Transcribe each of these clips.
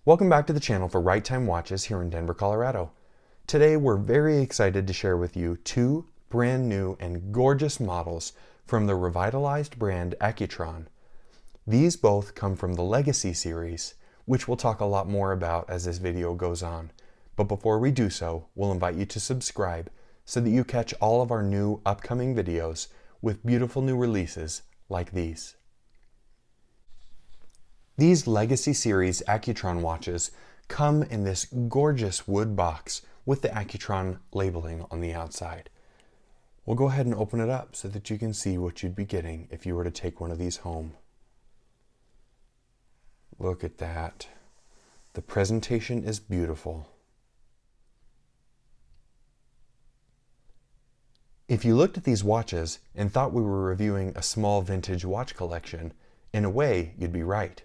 Welcome back to the channel for Right Time Watches here in Denver, Colorado. Today we're very excited to share with you two brand new and gorgeous models from the revitalized brand Accutron. These both come from the Legacy series, which we'll talk a lot more about as this video goes on. But before we do so, we'll invite you to subscribe so that you catch all of our new upcoming videos with beautiful new releases like these. These Legacy Series Accutron watches come in this gorgeous wood box with the Accutron labeling on the outside. We'll go ahead and open it up so that you can see what you'd be getting if you were to take one of these home. Look at that. The presentation is beautiful. If you looked at these watches and thought we were reviewing a small vintage watch collection, in a way, you'd be right.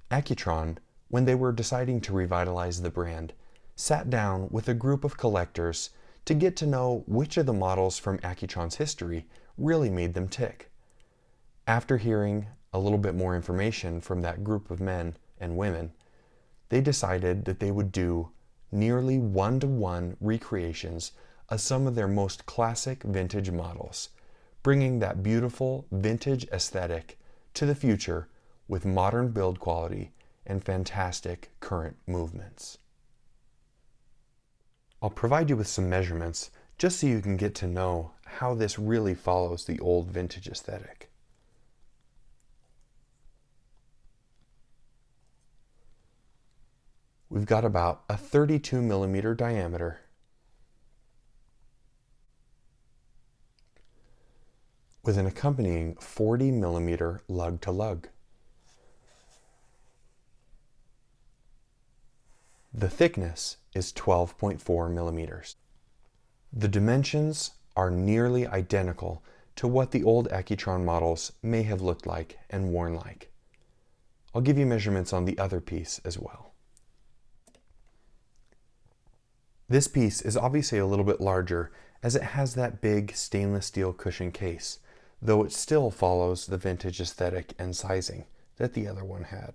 Accutron, when they were deciding to revitalize the brand, sat down with a group of collectors to get to know which of the models from Accutron's history really made them tick. After hearing a little bit more information from that group of men and women, they decided that they would do nearly one-to-one recreations of some of their most classic vintage models, bringing that beautiful vintage aesthetic to the future with modern build quality and fantastic current movements. I'll provide you with some measurements just so you can get to know how this really follows the old vintage aesthetic. We've got about a 32 millimeter diameter, with an accompanying 40 millimeter lug to lug. The thickness is 12.4 millimeters. The dimensions are nearly identical to what the old Accutron models may have looked like and worn like. I'll give you measurements on the other piece as well. This piece is obviously a little bit larger as it has that big stainless steel cushion case, though it still follows the vintage aesthetic and sizing that the other one had.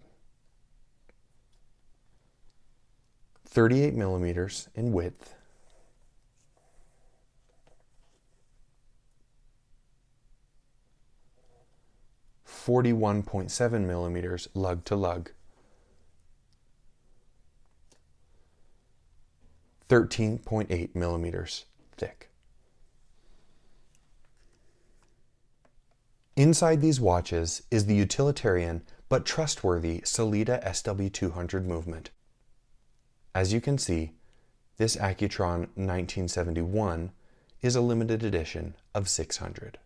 38 millimeters in width, .47 millimeters lug to lug, 13.8 millimeters thick. Inside these watches is the utilitarian but trustworthy Sellita SW200 movement. As you can see, this Accutron 1971 is a limited edition of 600.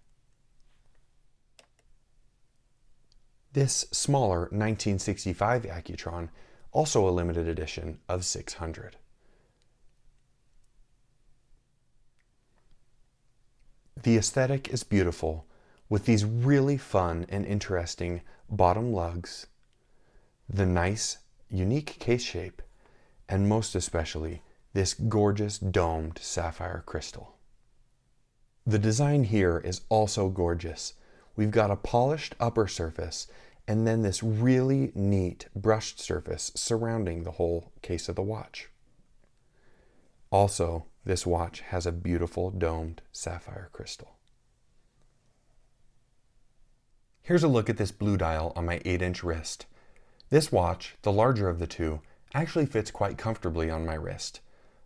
This smaller 1965 Accutron, also a limited edition of 600. The aesthetic is beautiful with these really fun and interesting bottom lugs, the nice, unique case shape, and most especially, this gorgeous domed sapphire crystal. The design here is also gorgeous. We've got a polished upper surface and then this really neat brushed surface surrounding the whole case of the watch. Also, this watch has a beautiful domed sapphire crystal. Here's a look at this blue dial on my 8-inch wrist. This watch, the larger of the two, actually fits quite comfortably on my wrist,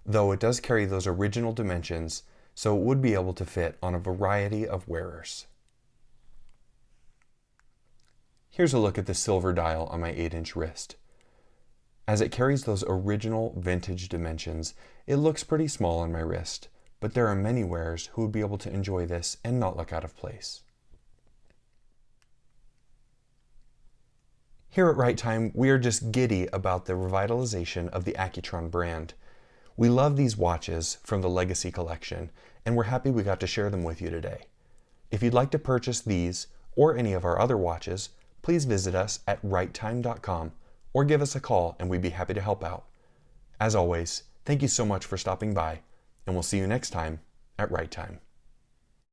though it does carry those original dimensions, so it would be able to fit on a variety of wearers. Here's a look at the silver dial on my 8-inch wrist. As it carries those original vintage dimensions, it looks pretty small on my wrist, but there are many wearers who would be able to enjoy this and not look out of place. Here at Right Time, we are just giddy about the revitalization of the Accutron brand. We love these watches from the Legacy collection, and we're happy we got to share them with you today. If you'd like to purchase these or any of our other watches, please visit us at righttime.com or give us a call and we'd be happy to help out. As always, thank you so much for stopping by, and we'll see you next time at Right Time.